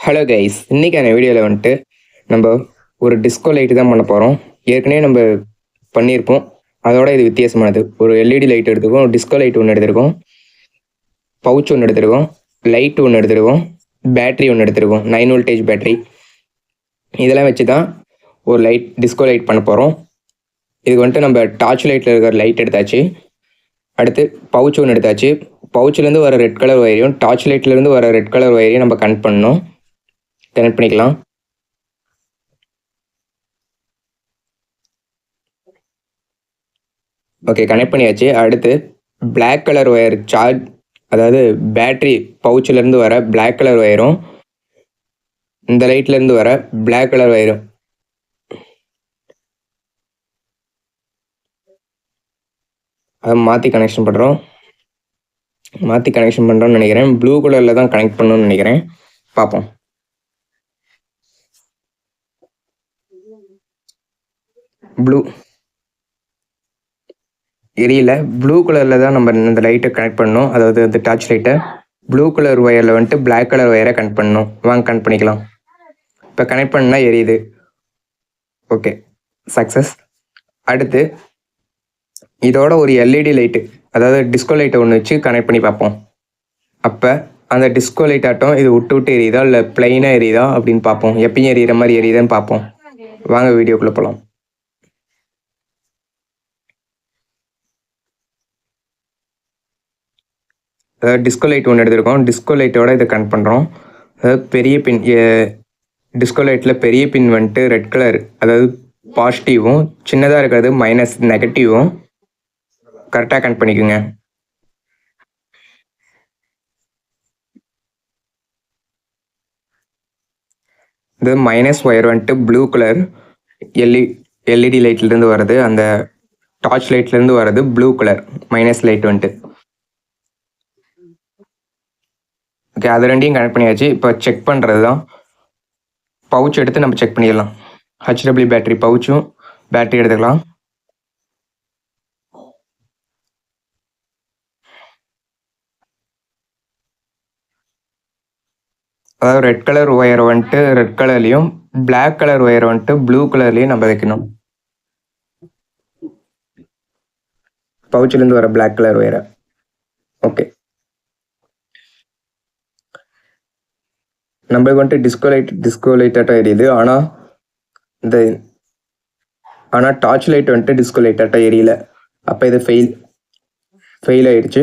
Hello guys, இன்றைக்கான வீடியோவில் வந்துட்டு நம்ம ஒரு டிஸ்கோ லைட்டு தான் பண்ண போகிறோம். ஏற்கனவே நம்ம பண்ணியிருப்போம். அதோட இது வித்தியாசமானது. ஒரு எல்இடி லைட் எடுத்துருக்கோம், டிஸ்கோ லைட் ஒன்று எடுத்துருக்கோம், பவுச் ஒன்று எடுத்துருக்கோம், லைட் ஒன்று எடுத்துருக்கோம், பேட்ரி ஒன்று எடுத்துருக்கோம், 9 வோல்டேஜ் பேட்ரி. இதெல்லாம் வச்சு தான் ஒரு டிஸ்கோ லைட் பண்ண போகிறோம். இதுக்கு வந்துட்டு நம்ம டார்ச் லைட்டில் இருக்கிற லைட் எடுத்தாச்சு. அடுத்து பவுச் ஒன்று எடுத்தாச்சு. பவுச்சிலேருந்து வர ரெட் கலர் ஒயரையும் டார்ச் லைட்லேருந்து வர ரெட் கலர் ஒயரையும் நம்ம கனெக்ட் பண்ணிக்கலாம். ஓகே, கனெக்ட் பண்ணியாச்சு. அடுத்து பிளாக் கலர் ஒயர் அதாவது பேட்ரி பவுச்சிலேருந்து வர பிளாக் கலர் ஒயரும் இந்த லைட்லேருந்து வர பிளாக் கலர் ஒயரும் அதை மாற்றி கனெக்ஷன் பண்ணுறோம்னு நினைக்கிறேன். ப்ளூ கலரில் தான் கனெக்ட் பண்ணணும்னு நினைக்கிறேன். பார்ப்போம். ப்ளூ எரியல. ப்ளூ கலரில் தான் நம்ம இந்த லைட்டை கனெக்ட் பண்ணணும். அதாவது அந்த டார்ச் லைட்டை ப்ளூ கலர் ஒயரில் வந்துட்டு பிளாக் கலர் ஒயரை கனெக்ட் பண்ணணும். வாங்க கனெக்ட் பண்ணிக்கலாம். இப்போ கனெக்ட் பண்ணால் எரியுது. Okay, success. அடுத்து இதோட ஒரு எல்இடி லைட்டு, அதாவது டிஸ்கோ லைட்டை ஒன்று வச்சு கனெக்ட் பண்ணி பார்ப்போம். அப்போ அந்த டிஸ்கோ லைட் ஆட்டம் இது விட்டு எரியுதா இல்லை பிளைனாக எரியுதா அப்படின்னு பார்ப்போம். எப்பயும் எரியிற மாதிரி எரியுதான்னு பார்ப்போம். வாங்க வீடியோக்குள்ளே போகலாம். அதாவது டிஸ்கோ லைட் ஒன்று எடுத்துருக்கோம். டிஸ்கோ லைட்டோட இதை கனெக்ட் பண்ணுறோம். அதாவது பெரிய பின், டிஸ்கோ லைட்டில் பெரிய பின் வந்துட்டு ரெட் கலர், அதாவது பாசிட்டிவும், சின்னதாக இருக்கிறது மைனஸ் நெகட்டிவும். கரெக்டாக கனெக்ட் பண்ணிக்கோங்க. இது மைனஸ் ஒயர் வந்துட்டு ப்ளூ கலர் எல்இடி லைட்லேருந்து வர்றது, அந்த டார்ச் லைட்லேருந்து வர்றது ப்ளூ கலர் மைனஸ் லைட் வந்துட்டு. ஓகே, அது ரெண்டையும் கனெக்ட் பண்ணியாச்சு. இப்போ செக் பண்ணுறது தான். பவுச் எடுத்து நம்ம செக் பண்ணிடலாம். ஹெச்டபிள்யூ பேட்டரி பவுச்சும் பேட்டரி எடுத்துக்கலாம். அதாவது ரெட் கலர் ஒயரை வந்துட்டு ரெட் கலர்லேயும் பிளாக் கலர் ஒயரை வந்துட்டு ப்ளூ கலர்லேயும் நம்ம வைக்கணும். பவுச்சிலேருந்து வர பிளாக் கலர் ஒயரை. ஓகே, நம்மளுக்கு வந்துட்டு டிஸ்கோ லைட்டாட்டம் எரியுது. ஆனால் டார்ச் லைட் வந்துட்டு டிஸ்கோ லைட்டாட்டம் எரியல. அப்போ இது ஃபெயில் ஆயிடுச்சு.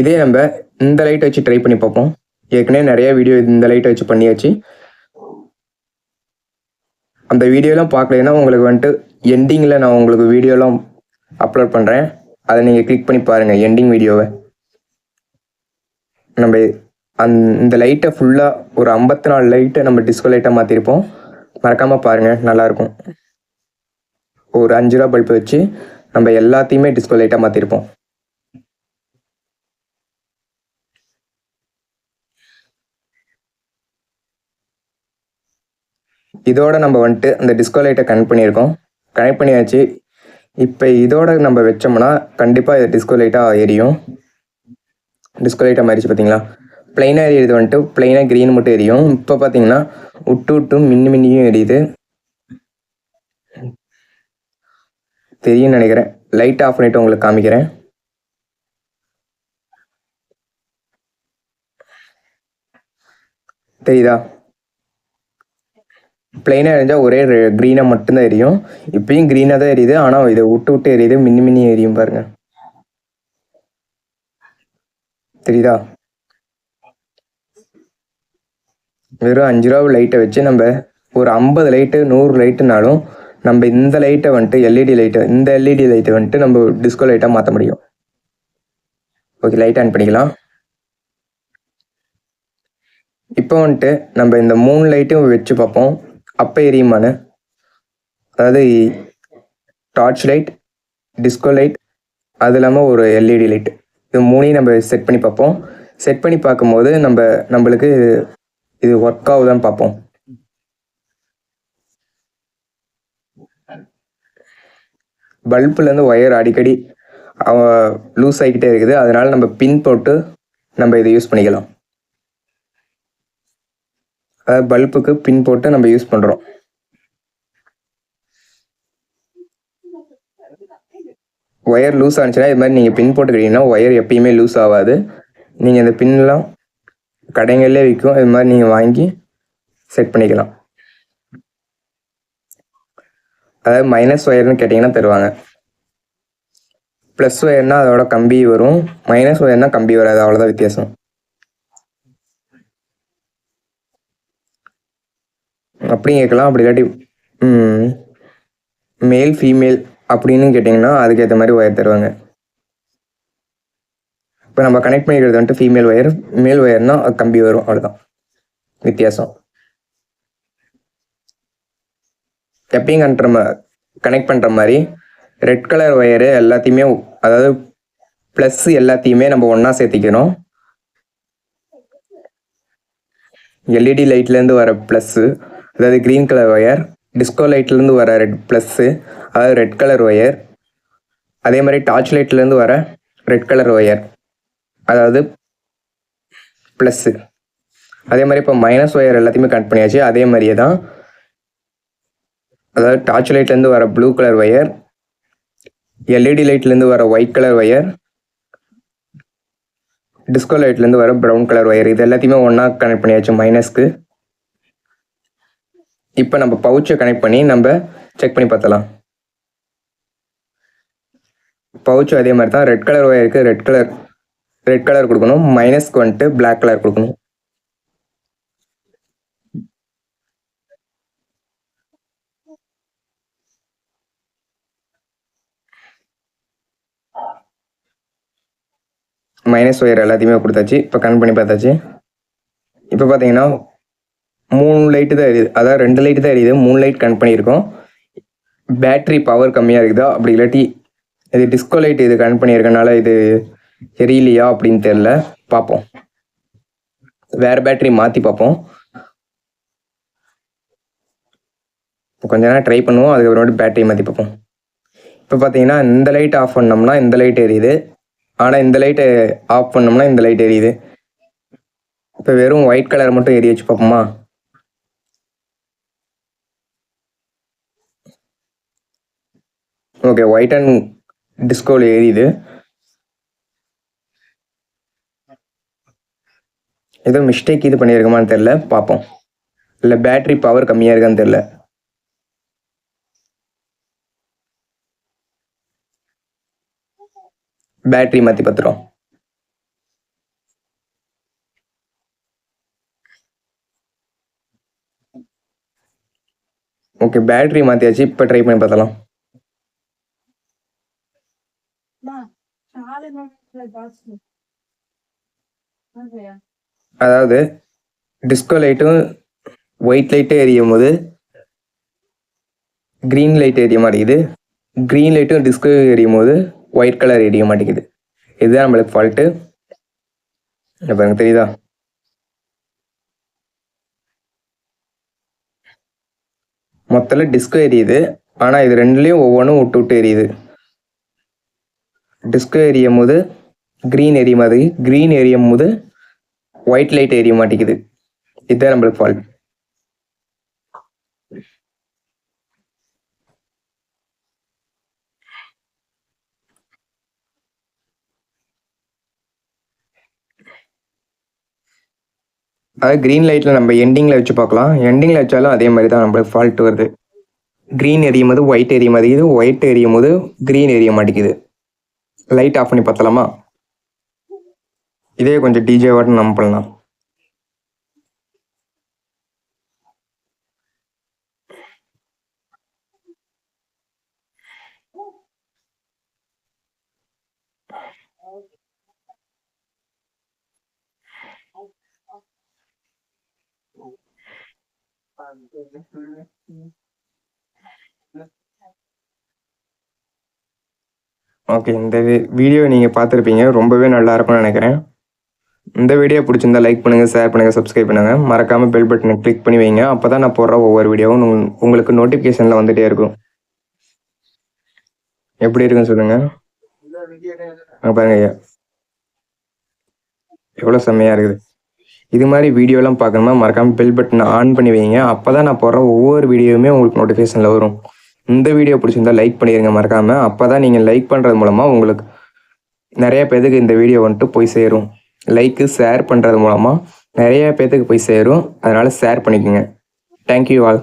இதே நம்ம இந்த லைட்டை வச்சு ட்ரை பண்ணி பார்ப்போம். ஏற்கனவே நிறைய வீடியோ இந்த லைட்டை வச்சு பண்ணியாச்சு. அந்த வீடியோலாம் பார்க்கலைன்னா உங்களுக்கு வந்துட்டு எண்டிங்கில் நான் உங்களுக்கு வீடியோலாம் அப்லோட் பண்ணுறேன். அதை நீங்கள் கிளிக் பண்ணி பாருங்கள், எண்டிங் வீடியோவை. நம்ம இந்த லைட்டை ஃபுல்லாக ஒரு 54 லைட்டை நம்ம டிஸ்கோ லைட்டாக மாற்றிருப்போம். மறக்காமல் பாருங்கள், நல்லாயிருக்கும். ஒரு 5 ரூபா பல்பு வச்சு நம்ம எல்லாத்தையுமே டிஸ்கோ லைட்டாக மாற்றிருப்போம். இதோட நம்ம வந்துட்டு அந்த டிஸ்கோ லைட்டை கனெக்ட் பண்ணியாச்சு. இப்போ இதோட நம்ம வச்சோம்னா கண்டிப்பாக இது டிஸ்கோ லைட்டாக எரியும். டிஸ்கோ லைட்டாக மாறிச்சு பார்த்தீங்களா? பிளைனாக எரியுது வந்துட்டு பிளைனாக க்ரீன் மட்டும் எரியும். இப்போ பார்த்தீங்கன்னா விட்டும் மின்னியும் எரியுது. தெரியும்னு நினைக்கிறேன். லைட் ஆஃப் பண்ணிவிட்டு உங்களுக்கு காமிக்கிறேன். தெரியுதா? பிளைனாக எரிஞ்சால் ஒரே க்ரீனாக மட்டும்தான் எரியும். இப்பயும் க்ரீனாக தான் எரியுது. ஆனால் இதை விட்டு எரியுது, மின்னி எரியும் பாருங்கள். தெரியுதா? வெறும் 5 ரூபா லைட்டை வச்சு நம்ம ஒரு 50 லைட்டு 100 லைட்டுனாலும் நம்ம இந்த லைட்டை வந்துட்டு இந்த எல்இடி லைட்டை வந்துட்டு நம்ம டிஸ்கோ லைட்டாக மாற்ற முடியும். ஓகே, லைட் ஆன் பண்ணிக்கலாம். இப்போ வந்துட்டு நம்ம இந்த 3 லைட்டும் வச்சு பார்ப்போம் அப்போ எரியுமான்னு. அதாவது டார்ச் லைட், டிஸ்கோ லைட், அது இல்லாமல் ஒரு எல்இடி லைட், இது 3ஐயும் நம்ம செட் பண்ணி பார்ப்போம். செட் பண்ணி பார்க்கும்போது நம்மளுக்கு இது ஒர்க் ஆகுதான்னு பார்ப்போம். பல்புலேருந்து ஒயர் அடிக்கடி லூஸ் ஆகிக்கிட்டே இருக்குது. அதனால் நம்ம பின் போட்டு நம்ம இதை யூஸ் பண்ணிக்கலாம். அதாவது பல்புக்கு பின் போட்டு நம்ம யூஸ் பண்ணுறோம். ஒயர் லூஸ் ஆனிச்சுன்னா இது மாதிரி நீங்கள் பின் போட்டுக்கிட்டீங்கன்னா ஒயர் எப்பயுமே லூஸ் ஆகாது. நீங்கள் இந்த பின்லாம் கடைங்கள்லே விற்கும், இது மாதிரி நீங்கள் வாங்கி செட் பண்ணிக்கலாம். அதாவது மைனஸ் ஒயர்னு கேட்டிங்கன்னா தருவாங்க. ப்ளஸ் ஒயர்னால் அதோட கம்பி வரும், மைனஸ் ஒயர்னால் கம்பி வராது, அவ்வளோதான் வித்தியாசம். அப்படியும் கேட்கலாம், அப்படி இல்லாட்டி மேல் ஃபீமேல் அப்படின்னு கேட்டிங்கன்னா அதுக்கேற்ற மாதிரி ஒயர் தருவாங்க. இப்போ நம்ம கனெக்ட் பண்ணிக்கிறது வந்துட்டு ஃபீமேல் ஒயர், மேல் ஒயர்னால் அது கம்பி வரும், அவ்வளோதான் வித்தியாசம். எப்பயும் கனெக்ட் பண்ணுற மாதிரி ரெட் கலர் ஒயரு எல்லாத்தையுமே, அதாவது ப்ளஸ் எல்லாத்தையுமே நம்ம ஒன்றா சேர்த்திக்கணும். எல்இடி லைட்லேருந்து வர ப்ளஸ்ஸு, அதாவது க்ரீன் கலர் ஒயர், டிஸ்கோ லைட்லேருந்து வர ப்ளஸ்ஸு, அதாவது ரெட் கலர் ஒயர், அதே மாதிரி டார்ச் லைட்லேருந்து வர ரெட் கலர் ஒயர், அதாவது ப்ளஸ்ஸு. அதே மாதிரி இப்போ மைனஸ் ஒயர் எல்லாத்தையுமே கனெக்ட் பண்ணியாச்சு. அதே மாதிரியே தான், அதாவது டார்ச் லைட்லேருந்து வர ப்ளூ கலர் ஒயர், எல்இடி லைட்லேருந்து வர ஒயிட் கலர் ஒயர், டிஸ்கோ லைட்லேருந்து வர ப்ரௌன் கலர் ஒயர், இது எல்லாத்தையுமே ஒன்றா கனெக்ட் பண்ணியாச்சு மைனஸ்க்கு. இப்போ நம்ம பவுச்சை கனெக்ட் பண்ணி நம்ம செக் பண்ணி பார்த்தலாம். பவுச்சும் அதே மாதிரி தான், ரெட் கலர் ஒயருக்கு ரெட் கலர் கொடுக்கணும், மைனஸ்க்கு வந்துட்டு பிளாக் கலர் கொடுக்கணும். மைனஸ் ஒயர் எல்லாத்தையுமே கொடுத்தாச்சு. இப்போ கனெக்ட் பண்ணி பார்த்தாச்சு. இப்போ பார்த்தீங்கன்னா 3 லைட்டு தான் எரியுது, அதாவது 2 லைட்டு தான் எரியுது, 3 லைட் கனெக்ட் பண்ணியிருக்கோம். பேட்ரி பவர் கம்மியாக இருக்குதா, அப்படி இல்லாட்டி இது டிஸ்கோ லைட் இது கனெக்ட் பண்ணியிருக்கனால இது எரியலையா அப்படின்னு தெரில, பார்ப்போம். வேறு பேட்ரி மாற்றி பார்ப்போம். கொஞ்ச நேரம் ட்ரை பண்ணுவோம், அதுக்கப்புறமேட்டு பேட்டரி மாற்றி பார்ப்போம். இப்போ பார்த்தீங்கன்னா இந்த லைட் ஆஃப் பண்ணோம்னா இந்த லைட் எரியுது, ஆனால் இந்த லைட்டை ஆஃப் பண்ணோம்னா இந்த லைட் எரியுது. இப்போ வெறும் ஒயிட் கலர் மட்டும் எரிய வச்சு பார்ப்போமா. ஓகே, ஒயிட் அண்ட் டிஸ்கோவில் எரியுது. ஏதோ மிஸ்டேக் இது பண்ணியிருக்கோமான்னு தெரில, பார்ப்போம். இல்லை பேட்ரி பவர் கம்மியாக இருக்கான்னு தெரில. பேட்ரி மாற்றி பார்த்துறோம். ஓகே, பேட்ரி மாற்றியாச்சு. இப்போ ட்ரை பண்ணி பார்த்தலாம். அதாவது டிஸ்கோ லைட்டும் ஒயிட் லைட்டும் எரியும் போது க்ரீன் லைட் எரிய மாட்டேங்குது, க்ரீன் லைட்டும் டிஸ்கோ எரியும் போது ஒயிட் கலர் எரிய மாட்டேங்குது. இதுதான் நம்மளுக்கு ஃபால்ட்டு. இப்போ எனக்கு தெரியுதா, மொத்தத்தில் டிஸ்கோ எரியுது, ஆனால் இது ரெண்டுலேயும் ஒவ்வொன்றும் விட்டு விட்டு எரியுது. டிஸ்கோ எரியும் போது க்ரீன் எரிய மாதிரி, க்ரீன் எரியும் போது ஒயிட் லைட் எரிய மாட்டேங்குது. இதுதான் நம்மளுக்கு ஃபால்ட். அதாவது க்ரீன் லைட்டில் நம்ம எண்டிங்கில் வச்சு பார்க்கலாம். எண்டிங்கில் வச்சாலும் அதே மாதிரி தான் நம்மளுக்கு ஃபால்ட் வருது. க்ரீன் எரியும் போது ஒயிட் எரிய மாட்டேங்குது, ஒயிட் எரியும் போது க்ரீன் எரிய மாட்டேங்குது. லைட் ஆஃப் பண்ணி பார்த்தலாமா. இதே கொஞ்சம் டிஜே வாட்டும் நம்ம பண்ணலாம். ஓகே, இந்த வீடியோ நீங்கள் பார்த்துருப்பீங்க, ரொம்பவே நல்லா இருக்கும்னு நினைக்கிறேன். இந்த வீடியோ பிடிச்சிருந்தா லைக் பண்ணுங்கள், ஷேர் பண்ணுங்கள், சப்ஸ்கிரைப் பண்ணுங்கள். மறக்காமல் பெல் பட்டனை கிளிக் பண்ணி வைங்க, அப்போ தான் நான் போடுற ஒவ்வொரு வீடியோவும் உங்களுக்கு நோட்டிஃபிகேஷனில் வந்துகிட்டே இருக்கும். எப்படி இருக்குன்னு சொல்லுங்கள். பாருங்க ஐயா, எவ்வளோ செம்மையாக இருக்குது. இது மாதிரி வீடியோலாம் பார்க்கணுமா மறக்காமல் பெல் பட்டனை ஆன் பண்ணி வைங்க. அப்போ தான் நான் போடுற ஒவ்வொரு வீடியோவுமே உங்களுக்கு நோட்டிஃபிகேஷனில் வரும். இந்த வீடியோ பிடிச்சிருந்தா லைக் பண்ணிடுங்க மறக்காமல். அப்போ தான் நீங்கள் லைக் பண்ணுறது மூலமாக உங்களுக்கு நிறைய பேருக்கு இந்த வீடியோ வந்துட்டு போய் சேரும். லைக்கு ஷேர் பண்ணுறது மூலமாக நிறைய பேத்துக்கு போய் சேரும். அதனால் ஷேர் பண்ணிக்கோங்க. Thank you all.